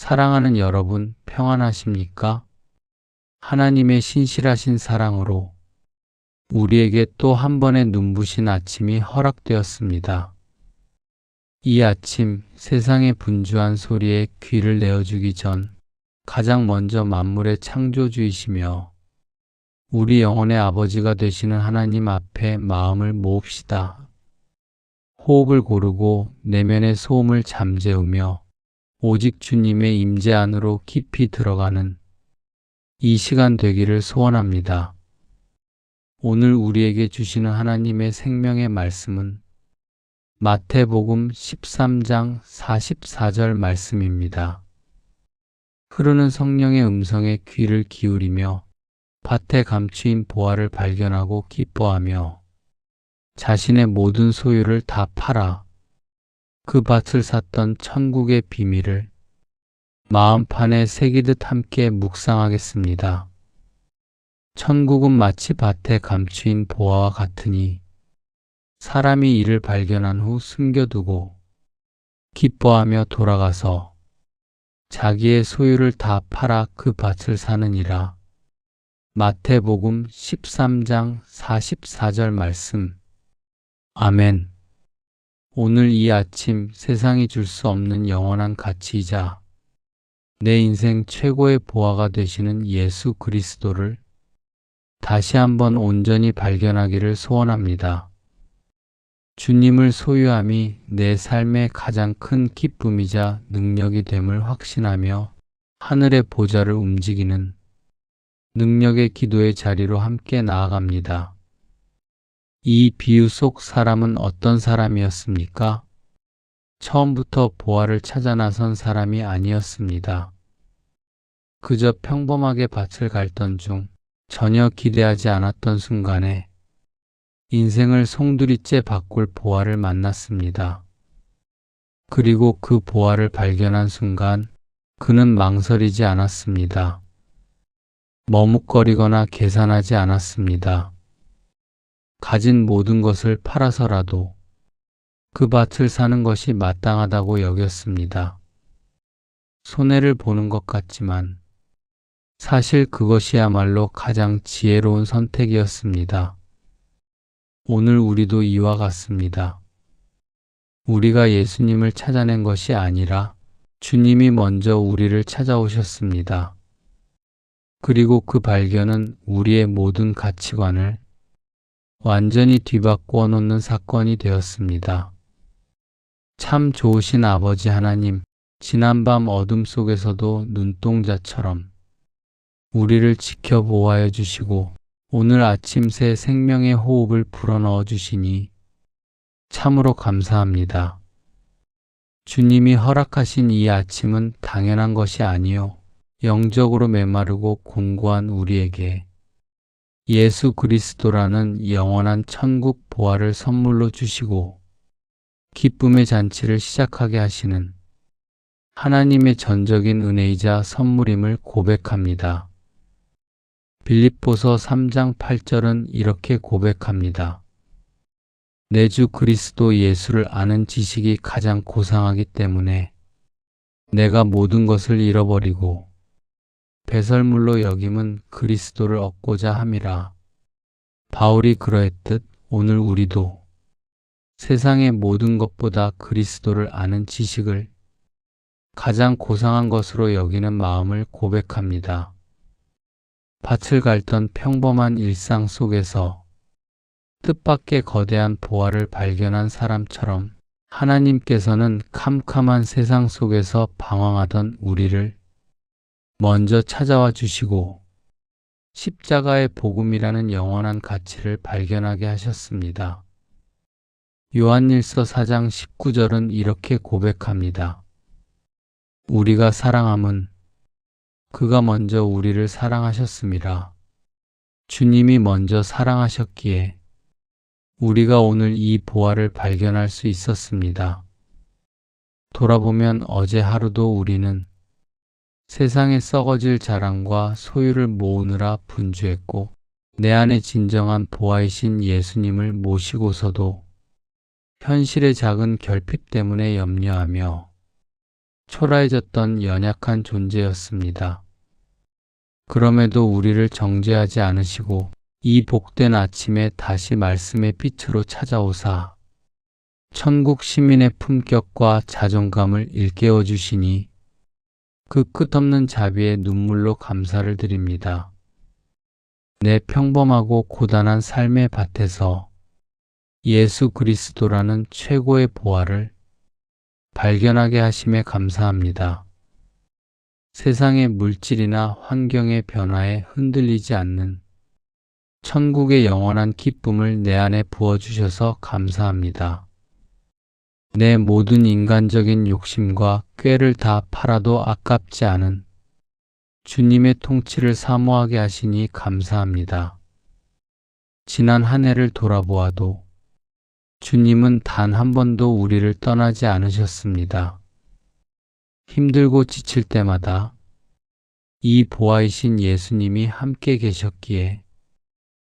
사랑하는 여러분, 평안하십니까? 하나님의 신실하신 사랑으로 우리에게 또 한 번의 눈부신 아침이 허락되었습니다. 이 아침 세상의 분주한 소리에 귀를 내어주기 전 가장 먼저 만물의 창조주이시며 우리 영혼의 아버지가 되시는 하나님 앞에 마음을 모읍시다. 호흡을 고르고 내면의 소음을 잠재우며 오직 주님의 임재 안으로 깊이 들어가는 이 시간 되기를 소원합니다. 오늘 우리에게 주시는 하나님의 생명의 말씀은 마태복음 13장 44절 말씀입니다. 흐르는 성령의 음성에 귀를 기울이며 밭에 감추인 보화를 발견하고 기뻐하며 자신의 모든 소유를 다 팔아 그 밭을 샀던 천국의 비밀을 마음판에 새기듯 함께 묵상하겠습니다. 천국은 마치 밭에 감추인 보화와 같으니 사람이 이를 발견한 후 숨겨두고 기뻐하며 돌아가서 자기의 소유를 다 팔아 그 밭을 사느니라. 마태복음 13장 44절 말씀. 아멘. 오늘 이 아침 세상이 줄 수 없는 영원한 가치이자 내 인생 최고의 보화가 되시는 예수 그리스도를 다시 한번 온전히 발견하기를 소원합니다. 주님을 소유함이 내 삶의 가장 큰 기쁨이자 능력이 됨을 확신하며 하늘의 보좌를 움직이는 능력의 기도의 자리로 함께 나아갑니다. 이 비유 속 사람은 어떤 사람이었습니까? 처음부터 보화를 찾아 나선 사람이 아니었습니다. 그저 평범하게 밭을 갈던 중 전혀 기대하지 않았던 순간에 인생을 송두리째 바꿀 보화를 만났습니다. 그리고 그 보화를 발견한 순간 그는 망설이지 않았습니다. 머뭇거리거나 계산하지 않았습니다. 가진 모든 것을 팔아서라도 그 밭을 사는 것이 마땅하다고 여겼습니다. 손해를 보는 것 같지만 사실 그것이야말로 가장 지혜로운 선택이었습니다. 오늘 우리도 이와 같습니다. 우리가 예수님을 찾아낸 것이 아니라 주님이 먼저 우리를 찾아오셨습니다. 그리고 그 발견은 우리의 모든 가치관을 완전히 뒤바꾸어 놓는 사건이 되었습니다. 참 좋으신 아버지 하나님, 지난밤 어둠 속에서도 눈동자처럼 우리를 지켜 보호하여 주시고 오늘 아침 새 생명의 호흡을 불어넣어 주시니 참으로 감사합니다. 주님이 허락하신 이 아침은 당연한 것이 아니요 영적으로 메마르고 공고한 우리에게 예수 그리스도라는 영원한 천국 보화를 선물로 주시고 기쁨의 잔치를 시작하게 하시는 하나님의 전적인 은혜이자 선물임을 고백합니다. 빌립보서 3장 8절은 이렇게 고백합니다. 내 주 그리스도 예수를 아는 지식이 가장 고상하기 때문에 내가 모든 것을 잃어버리고 배설물로 여김은 그리스도를 얻고자 함이라. 바울이 그러했듯 오늘 우리도 세상의 모든 것보다 그리스도를 아는 지식을 가장 고상한 것으로 여기는 마음을 고백합니다. 밭을 갈던 평범한 일상 속에서 뜻밖의 거대한 보화를 발견한 사람처럼 하나님께서는 캄캄한 세상 속에서 방황하던 우리를 먼저 찾아와 주시고 십자가의 복음이라는 영원한 가치를 발견하게 하셨습니다. 요한일서 4장 19절은 이렇게 고백합니다. 우리가 사랑함은 그가 먼저 우리를 사랑하셨음이라. 주님이 먼저 사랑하셨기에 우리가 오늘 이 보화를 발견할 수 있었습니다. 돌아보면 어제 하루도 우리는 세상에 썩어질 자랑과 소유를 모으느라 분주했고 내 안에 진정한 보화이신 예수님을 모시고서도 현실의 작은 결핍 때문에 염려하며 초라해졌던 연약한 존재였습니다. 그럼에도 우리를 정죄하지 않으시고 이 복된 아침에 다시 말씀의 빛으로 찾아오사 천국 시민의 품격과 자존감을 일깨워 주시니 그 끝없는 자비에 눈물로 감사를 드립니다. 내 평범하고 고단한 삶의 밭에서 예수 그리스도라는 최고의 보화를 발견하게 하심에 감사합니다. 세상의 물질이나 환경의 변화에 흔들리지 않는 천국의 영원한 기쁨을 내 안에 부어주셔서 감사합니다. 내 모든 인간적인 욕심과 꾀를 다 팔아도 아깝지 않은 주님의 통치를 사모하게 하시니 감사합니다. 지난 한 해를 돌아보아도 주님은 단 한 번도 우리를 떠나지 않으셨습니다. 힘들고 지칠 때마다 이 보아이신 예수님이 함께 계셨기에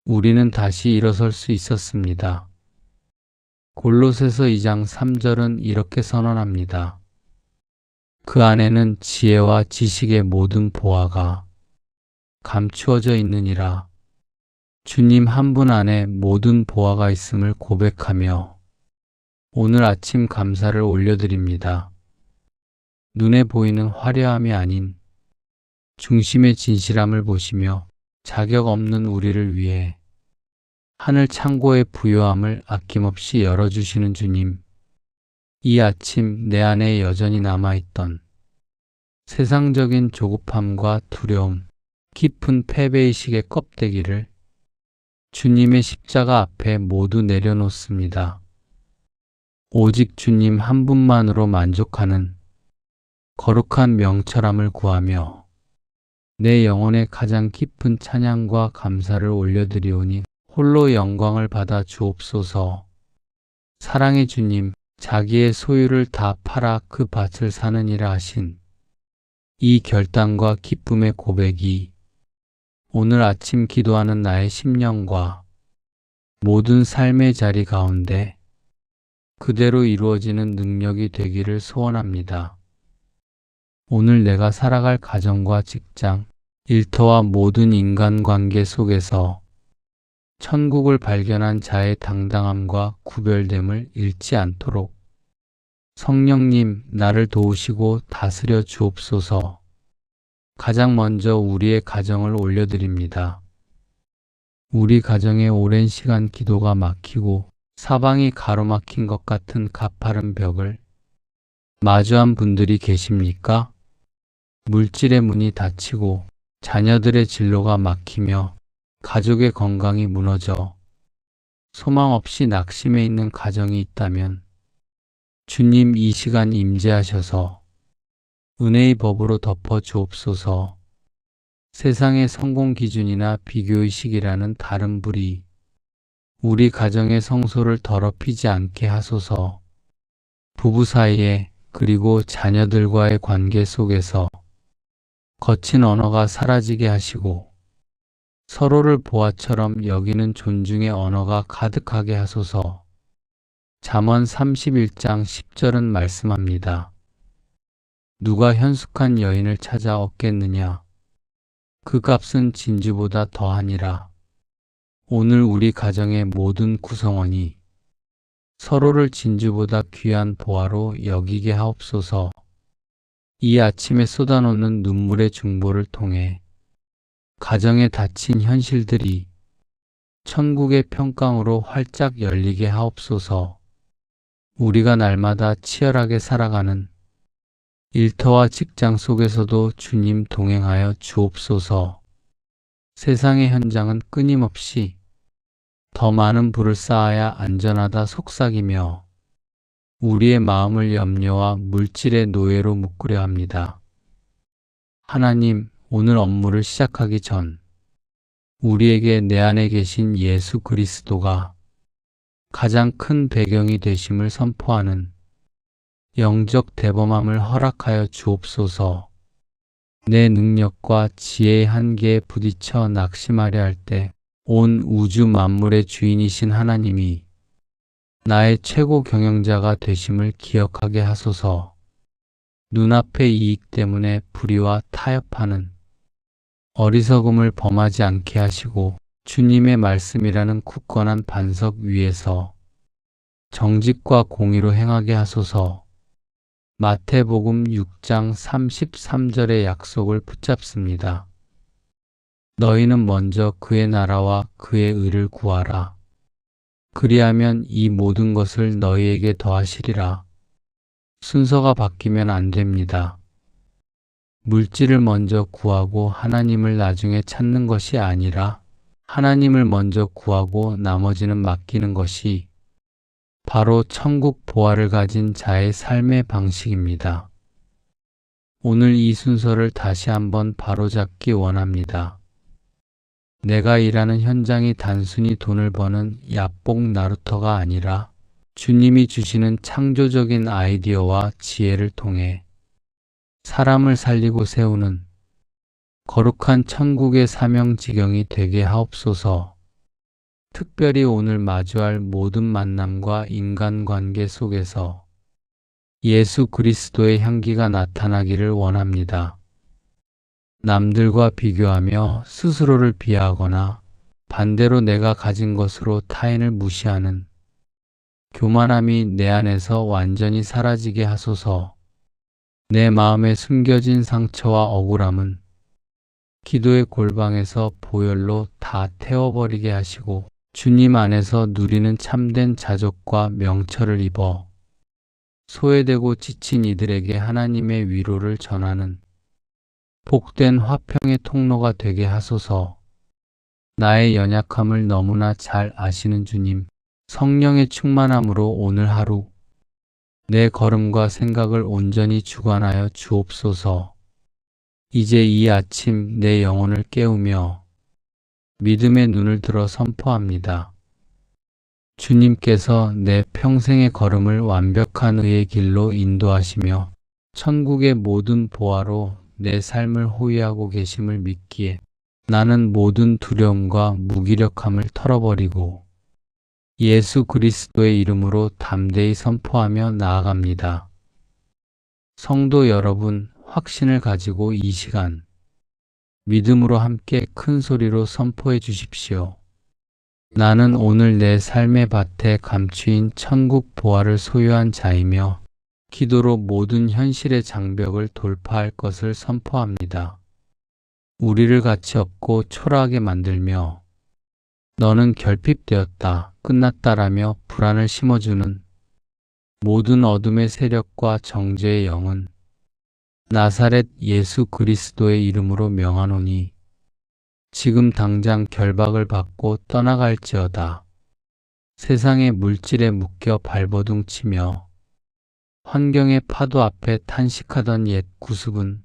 우리는 다시 일어설 수 있었습니다. 골로새서 2장 3절은 이렇게 선언합니다. 그 안에는 지혜와 지식의 모든 보화가 감추어져 있느니라. 주님 한 분 안에 모든 보화가 있음을 고백하며 오늘 아침 감사를 올려드립니다. 눈에 보이는 화려함이 아닌 중심의 진실함을 보시며 자격 없는 우리를 위해 하늘 창고의 부요함을 아낌없이 열어주시는 주님, 이 아침 내 안에 여전히 남아있던 세상적인 조급함과 두려움, 깊은 패배의식의 껍데기를 주님의 십자가 앞에 모두 내려놓습니다. 오직 주님 한 분만으로 만족하는 거룩한 명철함을 구하며 내 영혼의 가장 깊은 찬양과 감사를 올려드리오니 홀로 영광을 받아 주옵소서. 사랑의 주님, 자기의 소유를 다 팔아 그 밭을 사느니라 하신 이 결단과 기쁨의 고백이 오늘 아침 기도하는 나의 심령과 모든 삶의 자리 가운데 그대로 이루어지는 능력이 되기를 소원합니다. 오늘 내가 살아갈 가정과 직장, 일터와 모든 인간관계 속에서 천국을 발견한 자의 당당함과 구별됨을 잃지 않도록 성령님, 나를 도우시고 다스려 주옵소서. 가장 먼저 우리의 가정을 올려드립니다. 우리 가정에 오랜 시간 기도가 막히고 사방이 가로막힌 것 같은 가파른 벽을 마주한 분들이 계십니까? 물질의 문이 닫히고 자녀들의 진로가 막히며 가족의 건강이 무너져 소망 없이 낙심해 있는 가정이 있다면 주님 이 시간 임재하셔서 은혜의 법으로 덮어 주옵소서. 세상의 성공 기준이나 비교의식이라는 다른 불이 우리 가정의 성소를 더럽히지 않게 하소서. 부부 사이에 그리고 자녀들과의 관계 속에서 거친 언어가 사라지게 하시고 서로를 보아처럼 여기는 존중의 언어가 가득하게 하소서. 잠언 31장 10절은 말씀합니다. 누가 현숙한 여인을 찾아 얻겠느냐? 그 값은 진주보다 더하니라. 오늘 우리 가정의 모든 구성원이 서로를 진주보다 귀한 보화로 여기게 하옵소서. 이 아침에 쏟아놓는 눈물의 중보를 통해 가정에 닫힌 현실들이 천국의 평강으로 활짝 열리게 하옵소서. 우리가 날마다 치열하게 살아가는 일터와 직장 속에서도 주님 동행하여 주옵소서. 세상의 현장은 끊임없이 더 많은 불을 쌓아야 안전하다 속삭이며 우리의 마음을 염려와 물질의 노예로 묶으려 합니다. 하나님, 오늘 업무를 시작하기 전 우리에게 내 안에 계신 예수 그리스도가 가장 큰 배경이 되심을 선포하는 영적 대범함을 허락하여 주옵소서. 내 능력과 지혜의 한계에 부딪혀 낙심하려 할 때 온 우주 만물의 주인이신 하나님이 나의 최고 경영자가 되심을 기억하게 하소서. 눈앞의 이익 때문에 불의와 타협하는 어리석음을 범하지 않게 하시고 주님의 말씀이라는 굳건한 반석 위에서 정직과 공의로 행하게 하소서. 마태복음 6장 33절의 약속을 붙잡습니다. 너희는 먼저 그의 나라와 그의 의를 구하라. 그리하면 이 모든 것을 너희에게 더하시리라. 순서가 바뀌면 안 됩니다. 물질을 먼저 구하고 하나님을 나중에 찾는 것이 아니라 하나님을 먼저 구하고 나머지는 맡기는 것이 바로 천국 보화를 가진 자의 삶의 방식입니다. 오늘 이 순서를 다시 한번 바로잡기 원합니다. 내가 일하는 현장이 단순히 돈을 버는 야뽕 나루터가 아니라 주님이 주시는 창조적인 아이디어와 지혜를 통해 사람을 살리고 세우는 거룩한 천국의 사명지경이 되게 하옵소서. 특별히 오늘 마주할 모든 만남과 인간관계 속에서 예수 그리스도의 향기가 나타나기를 원합니다. 남들과 비교하며 스스로를 비하하거나 반대로 내가 가진 것으로 타인을 무시하는 교만함이 내 안에서 완전히 사라지게 하소서. 내 마음에 숨겨진 상처와 억울함은 기도의 골방에서 보혈로 다 태워버리게 하시고 주님 안에서 누리는 참된 자족과 명철을 입어 소외되고 지친 이들에게 하나님의 위로를 전하는 복된 화평의 통로가 되게 하소서. 나의 연약함을 너무나 잘 아시는 주님, 성령의 충만함으로 오늘 하루 내 걸음과 생각을 온전히 주관하여 주옵소서. 이제 이 아침 내 영혼을 깨우며 믿음의 눈을 들어 선포합니다. 주님께서 내 평생의 걸음을 완벽한 의의 길로 인도하시며 천국의 모든 보화로 내 삶을 호위하고 계심을 믿기에 나는 모든 두려움과 무기력함을 털어버리고 예수 그리스도의 이름으로 담대히 선포하며 나아갑니다. 성도 여러분, 확신을 가지고 이 시간 믿음으로 함께 큰 소리로 선포해 주십시오. 나는 오늘 내 삶의 밭에 감추인 천국 보화를 소유한 자이며 기도로 모든 현실의 장벽을 돌파할 것을 선포합니다. 우리를 가치 없고 초라하게 만들며 너는 결핍되었다, 끝났다라며 불안을 심어주는 모든 어둠의 세력과 정죄의 영은 나사렛 예수 그리스도의 이름으로 명하노니 지금 당장 결박을 받고 떠나갈지어다. 세상의 물질에 묶여 발버둥 치며 환경의 파도 앞에 탄식하던 옛 구습은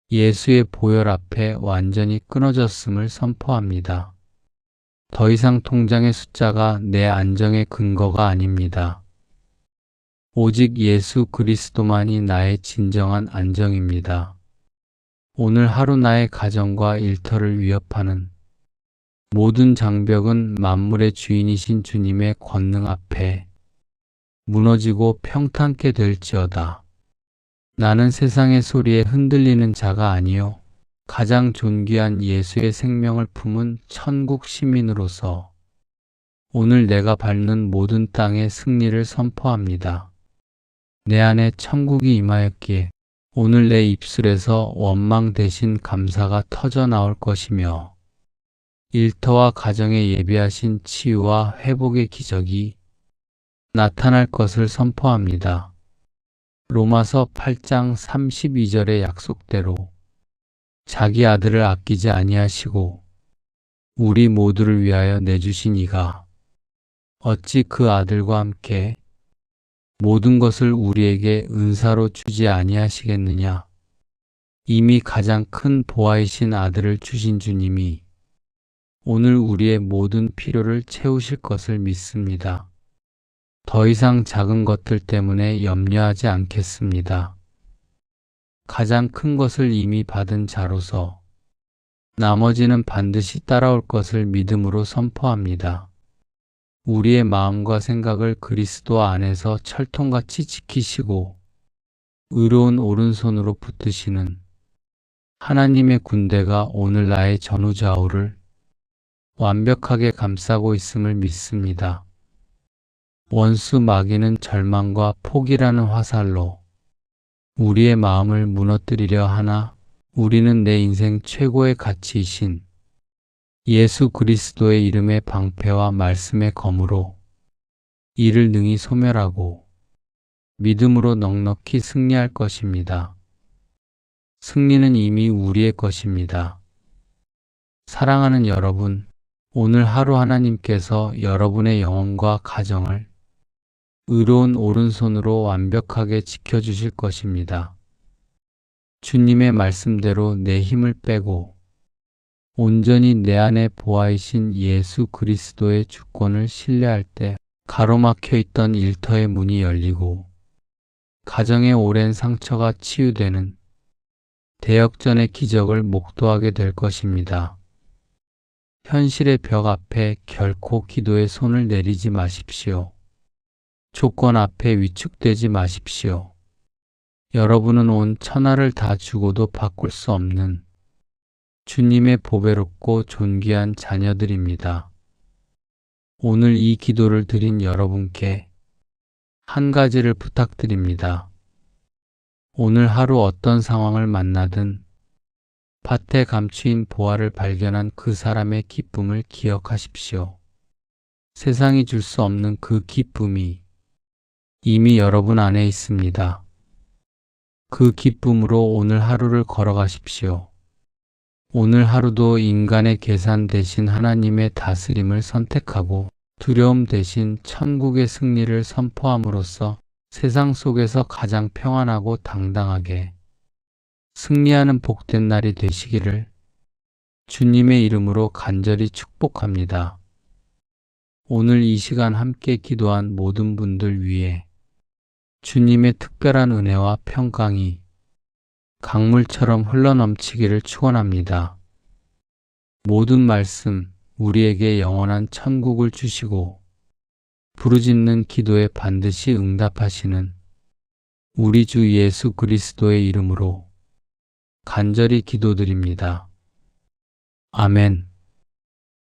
예수의 보혈 앞에 완전히 끊어졌음을 선포합니다. 더 이상 통장의 숫자가 내 안정의 근거가 아닙니다. 오직 예수 그리스도만이 나의 진정한 안정입니다. 오늘 하루 나의 가정과 일터를 위협하는 모든 장벽은 만물의 주인이신 주님의 권능 앞에 무너지고 평탄케 될지어다. 나는 세상의 소리에 흔들리는 자가 아니요 가장 존귀한 예수의 생명을 품은 천국 시민으로서 오늘 내가 밟는 모든 땅의 승리를 선포합니다. 내 안에 천국이 임하였기에 오늘 내 입술에서 원망 대신 감사가 터져 나올 것이며 일터와 가정에 예비하신 치유와 회복의 기적이 나타날 것을 선포합니다. 로마서 8장 32절의 약속대로 자기 아들을 아끼지 아니하시고 우리 모두를 위하여 내주신 이가 어찌 그 아들과 함께 모든 것을 우리에게 은사로 주지 아니하시겠느냐. 이미 가장 큰 보화이신 아들을 주신 주님이 오늘 우리의 모든 필요를 채우실 것을 믿습니다. 더 이상 작은 것들 때문에 염려하지 않겠습니다. 가장 큰 것을 이미 받은 자로서 나머지는 반드시 따라올 것을 믿음으로 선포합니다. 우리의 마음과 생각을 그리스도 안에서 철통같이 지키시고 의로운 오른손으로 붙드시는 하나님의 군대가 오늘 나의 전후좌우를 완벽하게 감싸고 있음을 믿습니다. 원수 마귀는 절망과 포기라는 화살로 우리의 마음을 무너뜨리려 하나 우리는 내 인생 최고의 가치이신 예수 그리스도의 이름의 방패와 말씀의 검으로 이를 능히 소멸하고 믿음으로 넉넉히 승리할 것입니다. 승리는 이미 우리의 것입니다. 사랑하는 여러분, 오늘 하루 하나님께서 여러분의 영혼과 가정을 의로운 오른손으로 완벽하게 지켜주실 것입니다. 주님의 말씀대로 내 힘을 빼고 온전히 내 안에 보아이신 예수 그리스도의 주권을 신뢰할 때 가로막혀 있던 일터의 문이 열리고 가정의 오랜 상처가 치유되는 대역전의 기적을 목도하게 될 것입니다. 현실의 벽 앞에 결코 기도의 손을 내리지 마십시오. 조건 앞에 위축되지 마십시오. 여러분은 온 천하를 다 주고도 바꿀 수 없는 주님의 보배롭고 존귀한 자녀들입니다. 오늘 이 기도를 드린 여러분께 한 가지를 부탁드립니다. 오늘 하루 어떤 상황을 만나든 밭에 감추인 보화를 발견한 그 사람의 기쁨을 기억하십시오. 세상이 줄 수 없는 그 기쁨이 이미 여러분 안에 있습니다. 그 기쁨으로 오늘 하루를 걸어가십시오. 오늘 하루도 인간의 계산 대신 하나님의 다스림을 선택하고 두려움 대신 천국의 승리를 선포함으로써 세상 속에서 가장 평안하고 당당하게 승리하는 복된 날이 되시기를 주님의 이름으로 간절히 축복합니다. 오늘 이 시간 함께 기도한 모든 분들 위해 주님의 특별한 은혜와 평강이 강물처럼 흘러넘치기를 축원합니다. 모든 말씀 우리에게 영원한 천국을 주시고 부르짖는 기도에 반드시 응답하시는 우리 주 예수 그리스도의 이름으로 간절히 기도드립니다. 아멘.